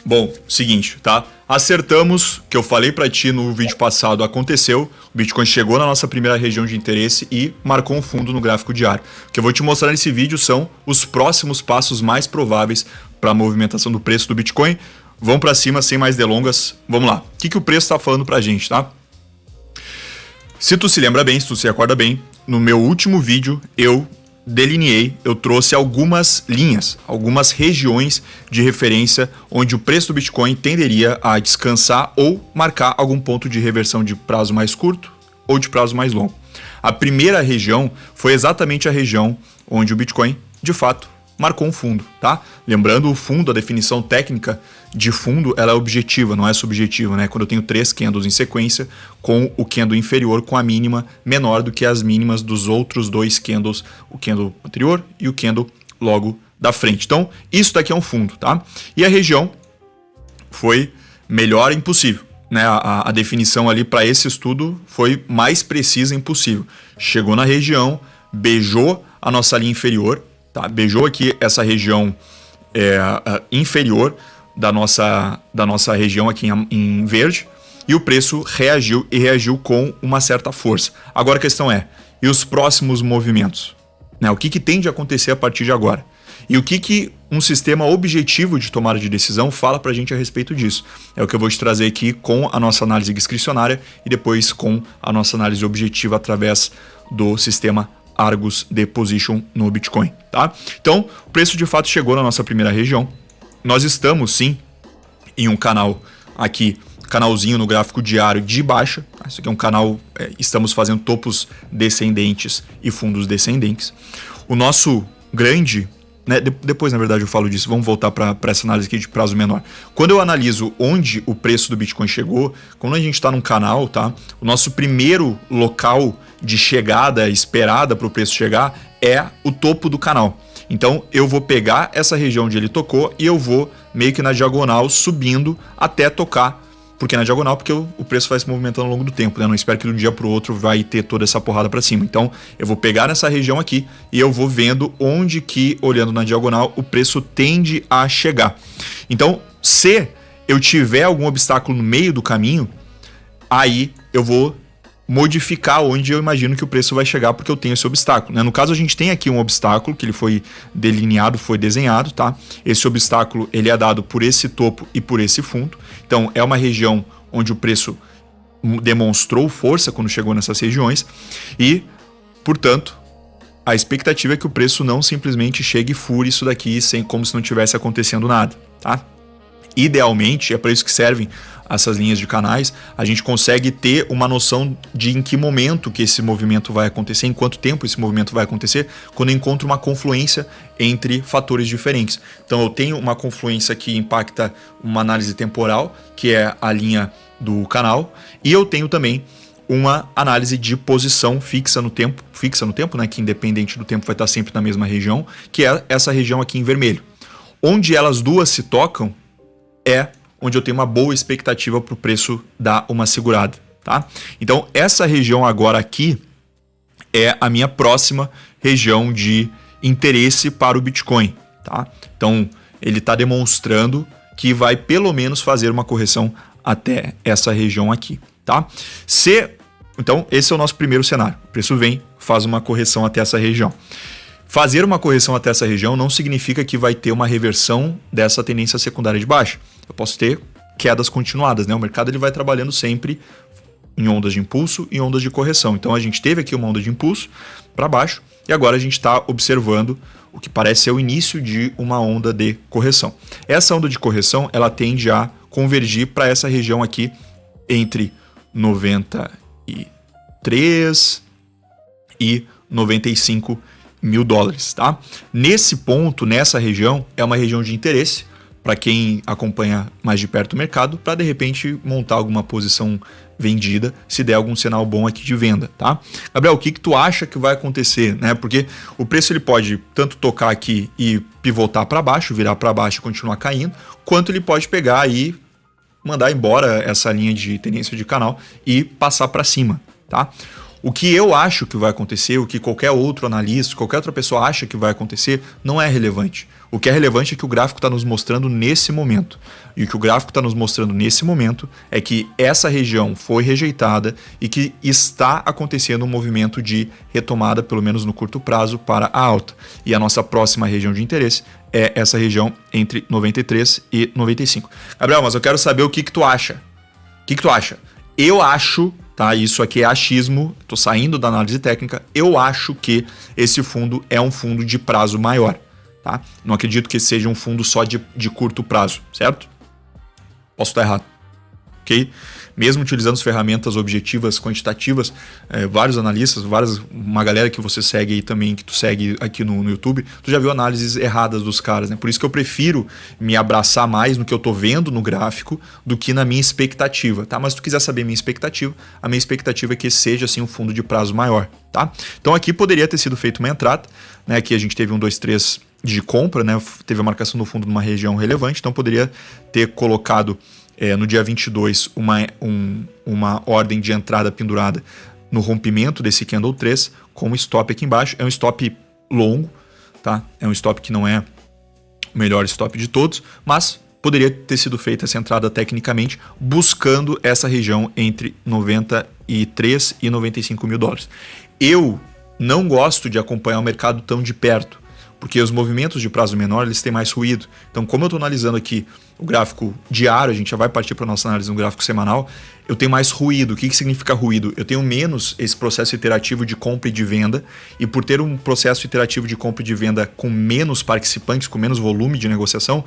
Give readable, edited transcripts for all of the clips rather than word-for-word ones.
Bom, seguinte, tá? Acertamos, que eu falei pra ti no vídeo passado, aconteceu. O Bitcoin chegou na nossa primeira região de interesse e marcou um fundo no gráfico diário. O que eu vou te mostrar nesse vídeo são os próximos passos mais prováveis para a movimentação do preço do Bitcoin. Vamos para cima sem mais delongas. Vamos lá. O que o preço está falando pra gente, tá? Se tu se lembra bem, se tu se recorda bem, no meu último vídeo eu trouxe algumas linhas, algumas regiões de referência onde o preço do Bitcoin tenderia a descansar ou marcar algum ponto de reversão de prazo mais curto ou de prazo mais longo. A primeira região foi exatamente a região onde o Bitcoin, de fato, marcou um fundo, tá? Lembrando, o fundo, a definição técnica de fundo, ela é objetiva, não é subjetiva, né? Quando eu tenho 3 candles em sequência, com o candle inferior com a mínima menor do que as mínimas dos outros 2 candles, o candle anterior e o candle logo da frente. Então, isso daqui é um fundo, tá? E a região foi melhor impossível, né? A definição ali para esse estudo foi mais precisa impossível. Chegou na região, beijou a nossa linha inferior, tá? Beijou aqui essa região inferior da nossa região aqui em verde, e o preço reagiu com uma certa força. Agora a questão é, e os próximos movimentos? Né? O que tende a acontecer a partir de agora? E o que um sistema objetivo de tomada de decisão fala pra gente a respeito disso? É o que eu vou te trazer aqui com a nossa análise discricionária e depois com a nossa análise objetiva através do sistema Argus Deposition no Bitcoin, tá? Então, o preço de fato chegou na nossa primeira região. Nós estamos, sim, em um canal aqui, canalzinho no gráfico diário de baixa. Isso aqui é um canal, estamos fazendo topos descendentes e fundos descendentes. O nosso grande, né, depois na verdade eu falo disso, vamos voltar para essa análise aqui de prazo menor. Quando eu analiso onde o preço do Bitcoin chegou, quando a gente está num canal, tá? O nosso primeiro local de chegada esperada para o preço chegar é o topo do canal. Então eu vou pegar essa região onde ele tocou e eu vou meio que na diagonal subindo até tocar. Porque na diagonal, porque o preço vai se movimentando ao longo do tempo, né? Eu não espero que de um dia para o outro vai ter toda essa porrada para cima. Então eu vou pegar nessa região aqui e eu vou vendo onde que, olhando na diagonal, o preço tende a chegar. Então, se eu tiver algum obstáculo no meio do caminho, aí eu vou modificar onde eu imagino que o preço vai chegar, porque eu tenho esse obstáculo, né? No caso, a gente tem aqui um obstáculo que ele foi delineado, foi desenhado, tá? Esse obstáculo ele é dado por esse topo e por esse fundo. Então, é uma região onde o preço demonstrou força quando chegou nessas regiões e, portanto, a expectativa é que o preço não simplesmente chegue e fure isso daqui como se não tivesse acontecendo nada, tá? Idealmente, é para isso que servem essas linhas de canais, a gente consegue ter uma noção de em que momento que esse movimento vai acontecer, em quanto tempo esse movimento vai acontecer, quando eu encontro uma confluência entre fatores diferentes. Então eu tenho uma confluência que impacta uma análise temporal, que é a linha do canal, e eu tenho também uma análise de posição fixa no tempo, né, que independente do tempo vai estar sempre na mesma região, que é essa região aqui em vermelho. Onde elas duas se tocam é onde eu tenho uma boa expectativa para o preço dar uma segurada, tá? Então, essa região agora aqui é a minha próxima região de interesse para o Bitcoin, tá? Então, ele está demonstrando que vai pelo menos fazer uma correção até essa região aqui, tá? Então, esse é o nosso primeiro cenário. O preço vem, faz uma correção até essa região. Fazer uma correção até essa região não significa que vai ter uma reversão dessa tendência secundária de baixa. Eu posso ter quedas continuadas, né? O mercado ele vai trabalhando sempre em ondas de impulso e ondas de correção. Então a gente teve aqui uma onda de impulso para baixo e agora a gente está observando o que parece ser o início de uma onda de correção. Essa onda de correção ela tende a convergir para essa região aqui entre 93 e 95 mil dólares, tá? Nesse ponto, nessa região, é uma região de interesse para quem acompanha mais de perto o mercado, para de repente montar alguma posição vendida, se der algum sinal bom aqui de venda, tá? Gabriel, o que tu acha que vai acontecer, né? Porque o preço ele pode tanto tocar aqui e pivotar para baixo, virar para baixo e continuar caindo, quanto ele pode pegar e mandar embora essa linha de tendência de canal e passar para cima, tá? O que eu acho que vai acontecer, o que qualquer outro analista, qualquer outra pessoa acha que vai acontecer, não é relevante. O que é relevante é que o gráfico está nos mostrando nesse momento. E o que o gráfico está nos mostrando nesse momento é que essa região foi rejeitada e que está acontecendo um movimento de retomada, pelo menos no curto prazo, para a alta. E a nossa próxima região de interesse é essa região entre 93 e 95. Gabriel, mas eu quero saber o que tu acha. O que tu acha? Eu acho, tá? Isso aqui é achismo, tô saindo da análise técnica. Eu acho que esse fundo é um fundo de prazo maior, tá? Não acredito que seja um fundo só de curto prazo, certo? Posso estar errado, ok? Mesmo utilizando as ferramentas objetivas, quantitativas, vários analistas, uma galera que você segue aí também, que tu segue aqui no YouTube, tu já viu análises erradas dos caras, né? Por isso que eu prefiro me abraçar mais no que eu tô vendo no gráfico do que na minha expectativa, tá? Mas se tu quiser saber a minha expectativa é que seja, assim, um fundo de prazo maior, tá? Então aqui poderia ter sido feita uma entrada, né? Aqui a gente teve 1, 2, 3 de compra, né? Teve a marcação do fundo numa região relevante, então poderia ter colocado no dia 22 uma ordem de entrada pendurada no rompimento desse candle 3 com um stop aqui embaixo. É um stop longo, tá? É um stop que não é o melhor stop de todos, mas poderia ter sido feita essa entrada tecnicamente buscando essa região entre 93 e 95 mil dólares. Eu não gosto de acompanhar o mercado tão de perto, porque os movimentos de prazo menor eles têm mais ruído. Então, como eu estou analisando aqui o gráfico diário, a gente já vai partir para a nossa análise no gráfico semanal, eu tenho mais ruído. O que significa ruído? Eu tenho menos esse processo iterativo de compra e de venda, e por ter um processo iterativo de compra e de venda com menos participantes, com menos volume de negociação,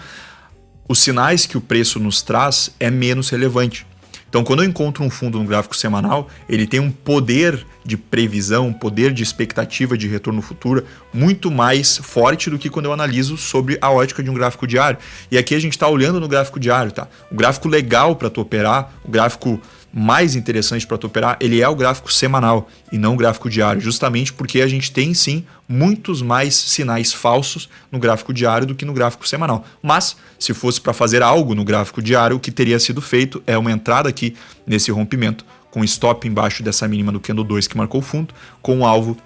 os sinais que o preço nos traz é menos relevante. Então, quando eu encontro um fundo no gráfico semanal, ele tem um poder de previsão, um poder de expectativa de retorno futuro muito mais forte do que quando eu analiso sobre a ótica de um gráfico diário. E aqui a gente está olhando no gráfico diário, tá? O gráfico legal para tu operar, o gráfico mais interessante para tu operar, ele é o gráfico semanal e não o gráfico diário, justamente porque a gente tem sim muitos mais sinais falsos no gráfico diário do que no gráfico semanal. Mas se fosse para fazer algo no gráfico diário, o que teria sido feito é uma entrada aqui nesse rompimento com stop embaixo dessa mínima do candle 2 que marcou o fundo, com um alvo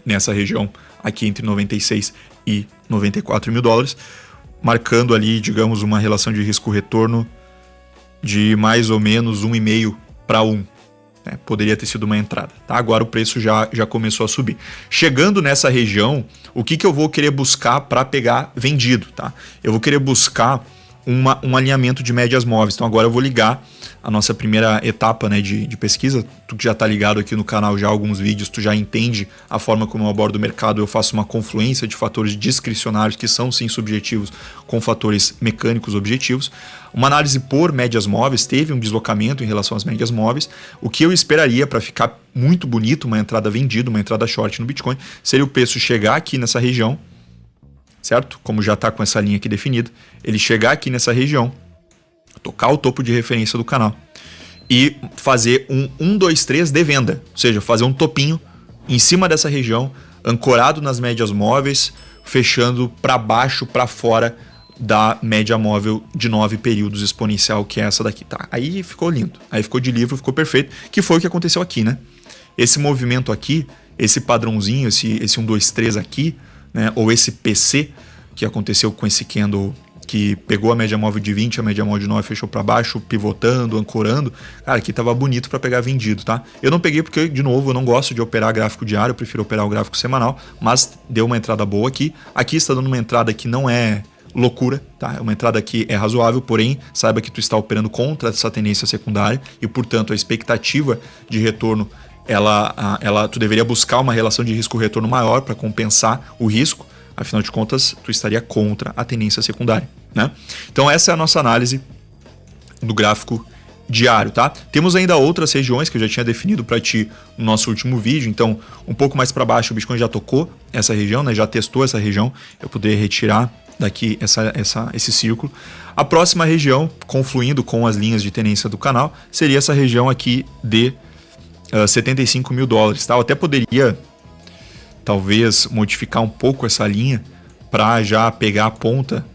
nessa região aqui entre 96 e 94 mil dólares, marcando ali, digamos, uma relação de risco-retorno de mais ou menos 1,5 para 1. Poderia ter sido uma entrada. Tá? Agora o preço já começou a subir. Chegando nessa região, o que eu vou querer buscar para pegar vendido? Tá? Eu vou querer buscar um alinhamento de médias móveis. Então agora eu vou ligar a nossa primeira etapa, né, de pesquisa. Tu que já está ligado aqui no canal já há alguns vídeos, tu já entende a forma como eu abordo o mercado. Eu faço uma confluência de fatores discricionários que são sim subjetivos com fatores mecânicos objetivos. Uma análise por médias móveis teve um deslocamento em relação às médias móveis. O que eu esperaria para ficar muito bonito, uma entrada vendida, uma entrada short no Bitcoin, seria o preço chegar aqui nessa região, certo? Como já está com essa linha aqui definida, ele chegar aqui nessa região, tocar o topo de referência do canal e fazer um 1, 2, 3 de venda, ou seja, fazer um topinho em cima dessa região, ancorado nas médias móveis, fechando para baixo, para fora da média móvel de 9 períodos exponencial, que é essa daqui, tá? Aí ficou lindo, aí ficou de livro, ficou perfeito, que foi o que aconteceu aqui, né? Esse movimento aqui, esse padrãozinho, esse 1, 2, 3 aqui, né? Ou esse PC que aconteceu com esse candle que pegou a média móvel de 20, a média móvel de 9 fechou para baixo, pivotando, ancorando. Cara, aqui tava bonito para pegar vendido, tá? Eu não peguei porque, de novo, eu não gosto de operar gráfico diário, eu prefiro operar o gráfico semanal, mas deu uma entrada boa aqui. Aqui está dando uma entrada que não é loucura, tá? É uma entrada que é razoável, porém, saiba que tu está operando contra essa tendência secundária e, portanto, a expectativa de retorno, tu deveria buscar uma relação de risco-retorno maior para compensar o risco. Afinal de contas, tu estaria contra a tendência secundária, né? Então essa é a nossa análise do gráfico diário, tá? Temos ainda outras regiões que eu já tinha definido para ti no nosso último vídeo. Então, um pouco mais para baixo, o Bitcoin já tocou essa região, né? Já testou essa região. Eu poderia retirar daqui esse círculo. A próxima região, confluindo com as linhas de tendência do canal, seria essa região aqui de 75 mil dólares, tá? Eu até poderia talvez modificar um pouco essa linha para já pegar a ponta,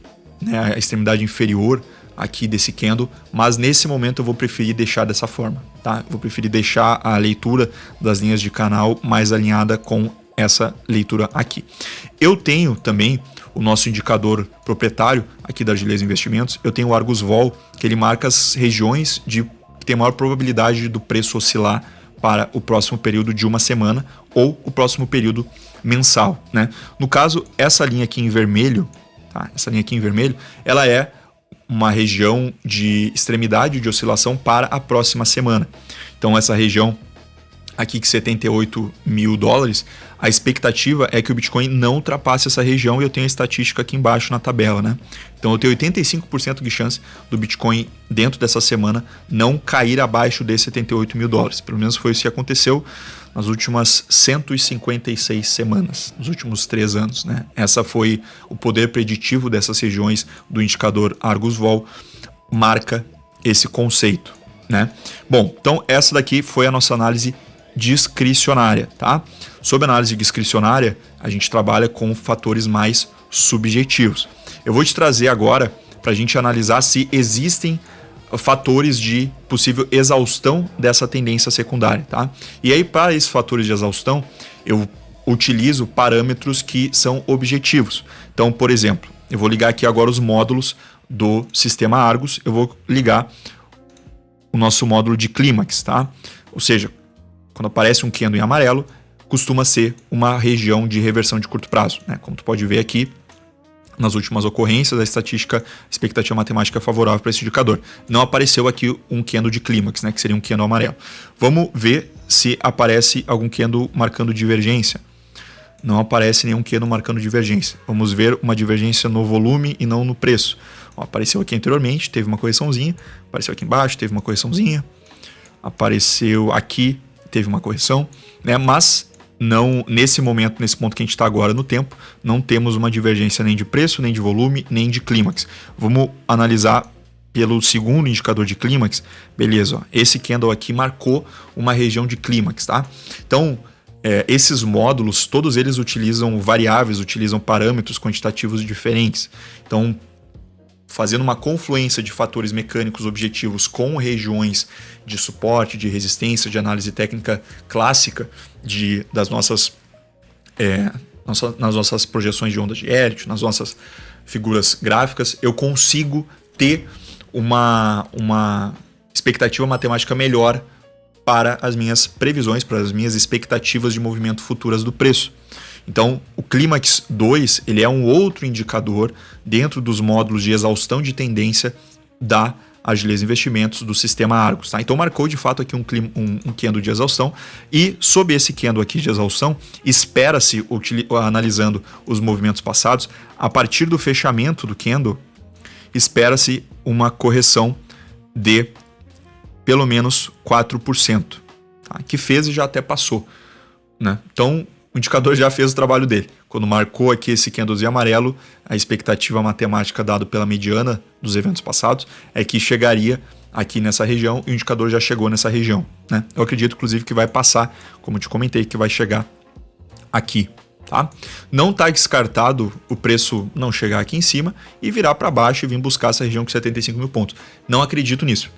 né, a extremidade inferior aqui desse candle, mas nesse momento eu vou preferir deixar dessa forma, tá? Vou preferir deixar a leitura das linhas de canal mais alinhada com essa leitura aqui. Eu tenho também o nosso indicador proprietário aqui da Agileza Investimentos, eu tenho o Argus Vol, que ele marca as regiões que tem maior probabilidade do preço oscilar para o próximo período de uma semana ou o próximo período mensal, né? No caso, essa linha aqui em vermelho, tá? Essa linha aqui em vermelho, ela é uma região de extremidade de oscilação para a próxima semana. Então, essa região aqui que 78 mil dólares, a expectativa é que o Bitcoin não ultrapasse essa região e eu tenho a estatística aqui embaixo na tabela, né? Então eu tenho 85% de chance do Bitcoin dentro dessa semana não cair abaixo de 78 mil dólares. Pelo menos foi isso que aconteceu nas últimas 156 semanas, nos últimos 3 anos, né? Essa foi o poder preditivo dessas regiões do indicador Argus Vol, marca esse conceito, né? Bom, então essa daqui foi a nossa análise discricionária, tá? Sob análise discricionária, a gente trabalha com fatores mais subjetivos. Eu vou te trazer agora para a gente analisar se existem fatores de possível exaustão dessa tendência secundária, tá? E aí, para esses fatores de exaustão, eu utilizo parâmetros que são objetivos. Então, por exemplo, eu vou ligar aqui agora os módulos do sistema Argus, eu vou ligar o nosso módulo de clímax, tá? Ou seja, quando aparece um candle em amarelo, costuma ser uma região de reversão de curto prazo, né? Como tu pode ver aqui, nas últimas ocorrências, a estatística, a expectativa matemática é favorável para esse indicador. Não apareceu aqui um candle de clímax, né? Que seria um candle amarelo. Vamos ver se aparece algum candle marcando divergência. Não aparece nenhum candle marcando divergência. Vamos ver uma divergência no volume e não no preço. Ó, apareceu aqui anteriormente, teve uma correçãozinha. Apareceu aqui embaixo, teve uma correçãozinha. Apareceu aqui, teve uma correção, né? Mas não, nesse momento, nesse ponto que a gente está agora no tempo, não temos uma divergência nem de preço, nem de volume, nem de clímax. Vamos analisar pelo segundo indicador de clímax. Beleza, ó, esse candle aqui marcou uma região de clímax, tá? Então, esses módulos, todos eles utilizam variáveis, utilizam parâmetros quantitativos diferentes. Então, fazendo uma confluência de fatores mecânicos objetivos com regiões de suporte, de resistência, de análise técnica clássica das nossas projeções de ondas de Elliott, nas nossas figuras gráficas, eu consigo ter uma expectativa matemática melhor para as minhas previsões, para as minhas expectativas de movimento futuras do preço. Então, o Clímax 2 ele é um outro indicador dentro dos módulos de exaustão de tendência da Agileza Investimentos do sistema Argus. Tá? Então, marcou de fato aqui um candle de exaustão e, sob esse candle aqui de exaustão, espera-se, analisando os movimentos passados, a partir do fechamento do candle, espera-se uma correção de pelo menos 4%, tá? Que fez e já até passou, né? Então, o indicador já fez o trabalho dele. Quando marcou aqui esse candlezinho amarelo, a expectativa matemática dada pela mediana dos eventos passados é que chegaria aqui nessa região e o indicador já chegou nessa região, né? Eu acredito, inclusive, que vai passar, como eu te comentei, que vai chegar aqui, tá? Não está descartado o preço não chegar aqui em cima e virar para baixo e vir buscar essa região com 75 mil pontos. Não acredito nisso,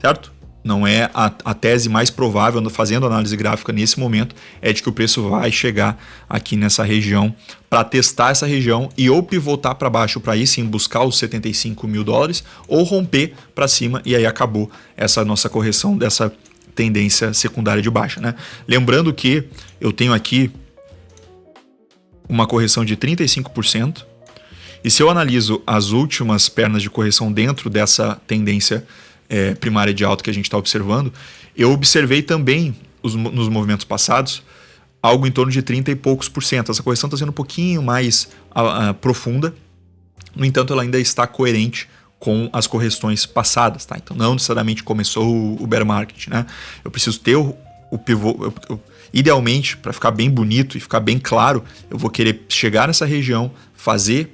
certo? Não é a tese mais provável, fazendo análise gráfica nesse momento, é de que o preço vai chegar aqui nessa região para testar essa região e ou pivotar para baixo para aí sim buscar os 75 mil dólares ou romper para cima e aí acabou essa nossa correção dessa tendência secundária de baixa, né? Lembrando que eu tenho aqui uma correção de 35% e se eu analiso as últimas pernas de correção dentro dessa tendência primária de alta que a gente está observando, eu observei também nos movimentos passados algo em torno de 30 e poucos por cento. Essa correção está sendo um pouquinho mais profunda, no entanto ela ainda está coerente com as correções passadas, tá? Então não necessariamente começou o bear market, né? Eu preciso ter o pivô, idealmente, para ficar bem bonito e ficar bem claro, eu vou querer chegar nessa região,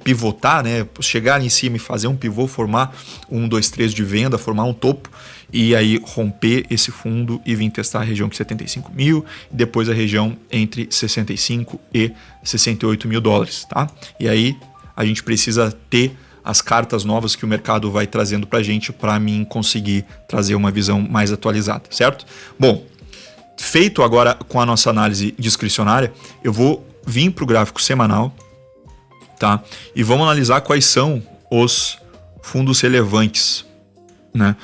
pivotar, né? Chegar ali em cima e fazer um pivô, formar 1, 2, 3 de venda, formar um topo e aí romper esse fundo e vir testar a região de 75 mil e depois a região entre 65 e 68 mil dólares, tá? E aí a gente precisa ter as cartas novas que o mercado vai trazendo para a gente para mim conseguir trazer uma visão mais atualizada, certo? Bom, feito agora com a nossa análise discricionária, eu vou vir para o gráfico semanal, tá? E vamos analisar quais são os fundos relevantes, né?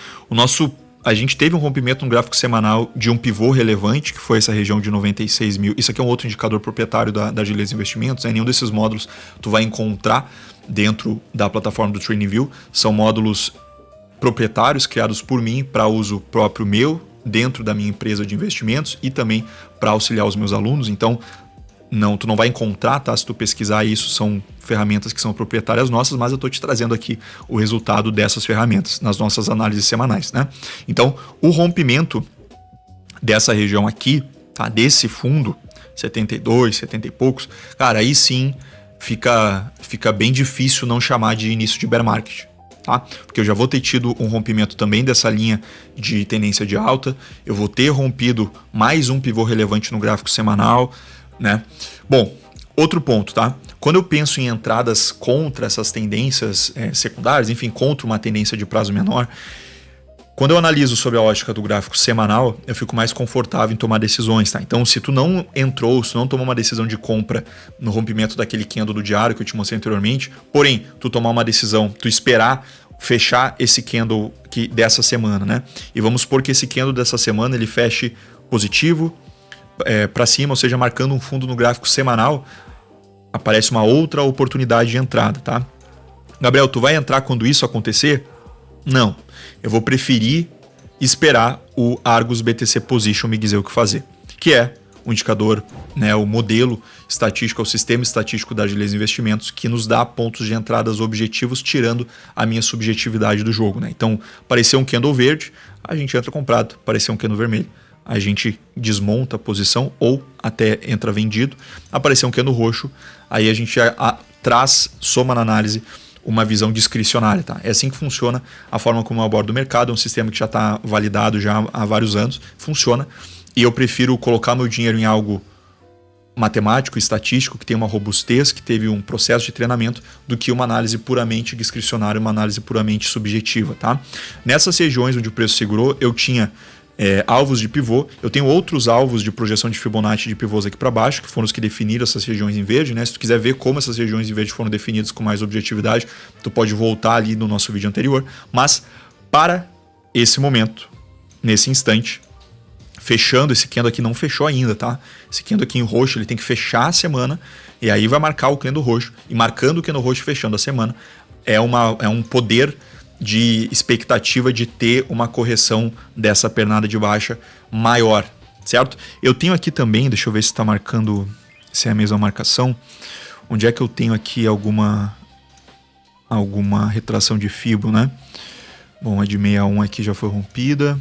A gente teve um rompimento no gráfico semanal de um pivô relevante, que foi essa região de 96 mil. Isso aqui é um outro indicador proprietário da Gilesa Investimentos, né? Nenhum desses módulos tu vai encontrar dentro da plataforma do TradingView. São módulos proprietários criados por mim para uso próprio meu, dentro da minha empresa de investimentos e também para auxiliar os meus alunos. Então, tu não vai encontrar, tá? Se tu pesquisar isso, são ferramentas que são proprietárias nossas, mas eu estou te trazendo aqui o resultado dessas ferramentas nas nossas análises semanais, né? Então, o rompimento dessa região aqui, tá? Desse fundo, 72, 70 e poucos, cara, aí sim fica bem difícil não chamar de início de bear market, tá? Porque eu já vou ter tido um rompimento também dessa linha de tendência de alta, eu vou ter rompido mais um pivô relevante no gráfico semanal, né? Bom, outro ponto, tá? Quando eu penso em entradas contra essas tendências secundárias, enfim, contra uma tendência de prazo menor, quando eu analiso sobre a ótica do gráfico semanal, eu fico mais confortável em tomar decisões, tá? Então, se tu não entrou, se tu não tomou uma decisão de compra no rompimento daquele candle do diário que eu te mostrei anteriormente, porém, tu tomar uma decisão, tu esperar fechar esse candle dessa semana, né? E vamos supor que esse candle dessa semana ele feche positivo, para cima, ou seja, marcando um fundo no gráfico semanal, aparece uma outra oportunidade de entrada, tá? Gabriel, tu vai entrar quando isso acontecer? Não. Eu vou preferir esperar o Argus BTC Position me dizer o que fazer, que é o indicador, né, o modelo estatístico, o sistema estatístico da Gilesa Investimentos, que nos dá pontos de entradas objetivos, tirando a minha subjetividade do jogo, né? Então, apareceu um candle verde, a gente entra comprado. Apareceu um candle vermelho, a gente desmonta a posição ou até entra vendido. Apareceu um candle roxo, aí a gente soma na análise uma visão discricionária, tá? É assim que funciona a forma como eu abordo o mercado, é um sistema que já está validado já há vários anos, funciona, e eu prefiro colocar meu dinheiro em algo matemático, estatístico, que tem uma robustez, que teve um processo de treinamento, do que uma análise puramente discricionária, uma análise puramente subjetiva, tá? Nessas regiões onde o preço segurou, eu tinha alvos de pivô. Eu tenho outros alvos de projeção de Fibonacci de pivôs aqui para baixo, que foram os que definiram essas regiões em verde, né? Se tu quiser ver como essas regiões em verde foram definidas com mais objetividade, tu pode voltar ali no nosso vídeo anterior. Mas para esse momento, nesse instante, fechando, esse candle aqui não fechou ainda, tá? Esse candle aqui em roxo, ele tem que fechar a semana, e aí vai marcar o candle roxo, e marcando o candle roxo fechando a semana, é um poder de expectativa de ter uma correção dessa pernada de baixa maior, certo? Eu tenho aqui também, deixa eu ver se está marcando, se é a mesma marcação, onde é que eu tenho aqui alguma retração de Fibo, né? Bom, a de 61 aqui já foi rompida.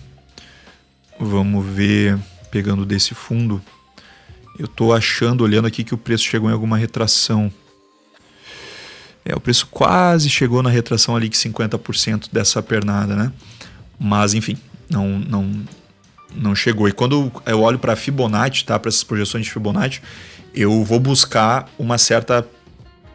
Vamos ver, pegando desse fundo, eu estou achando, olhando aqui, que o preço chegou em alguma retração. O preço quase chegou na retração ali de 50% dessa pernada, né? Mas, enfim, não chegou. E quando eu olho para Fibonacci, tá? Para essas projeções de Fibonacci, eu vou buscar uma certa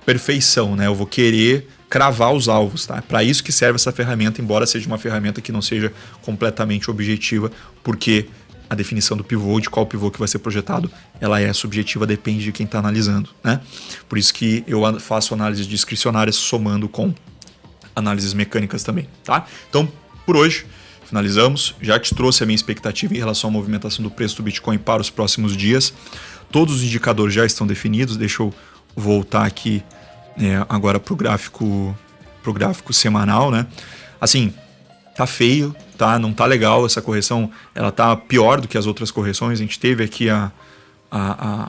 perfeição, né? Eu vou querer cravar os alvos, tá? Para isso que serve essa ferramenta, embora seja uma ferramenta que não seja completamente objetiva, porque a definição do pivô, de qual pivô que vai ser projetado, ela é subjetiva, depende de quem está analisando, né? Por isso que eu faço análises discricionárias somando com análises mecânicas também, tá? Então, por hoje, finalizamos. Já te trouxe a minha expectativa em relação à movimentação do preço do Bitcoin para os próximos dias. Todos os indicadores já estão definidos. Deixa eu voltar aqui agora para o gráfico semanal, né? Assim, tá feio, tá? Não tá legal essa correção, ela tá pior do que as outras correções. A gente teve aqui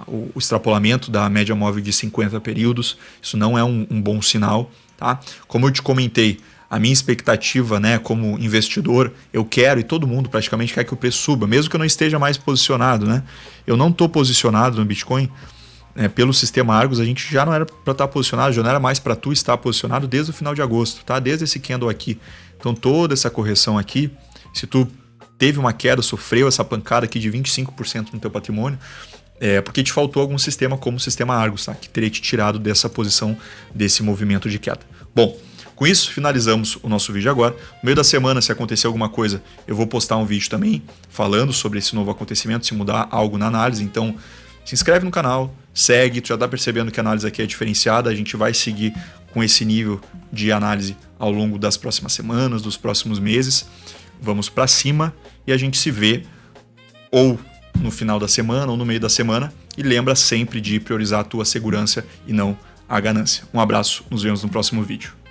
o extrapolamento da média móvel de 50 períodos, isso não é um bom sinal, tá? Como eu te comentei, a minha expectativa, né, como investidor, eu quero, e todo mundo praticamente quer que o preço suba, mesmo que eu não esteja mais posicionado, né? Eu não estou posicionado no Bitcoin, pelo sistema Argus, a gente já não era para estar posicionado, já não era mais para tu estar posicionado desde o final de agosto, tá? Desde esse candle aqui. Então toda essa correção aqui, se tu teve uma queda, sofreu essa pancada aqui de 25% no teu patrimônio, porque te faltou algum sistema como o sistema Argus, tá? Que teria te tirado dessa posição, desse movimento de queda. Bom, com isso finalizamos o nosso vídeo agora. No meio da semana, se acontecer alguma coisa, eu vou postar um vídeo também falando sobre esse novo acontecimento, se mudar algo na análise. Então se inscreve no canal, segue, tu já tá percebendo que a análise aqui é diferenciada, a gente vai seguir com esse nível de análise ao longo das próximas semanas, dos próximos meses. Vamos para cima e a gente se vê ou no final da semana ou no meio da semana. E lembra sempre de priorizar a tua segurança e não a ganância. Um abraço, nos vemos no próximo vídeo.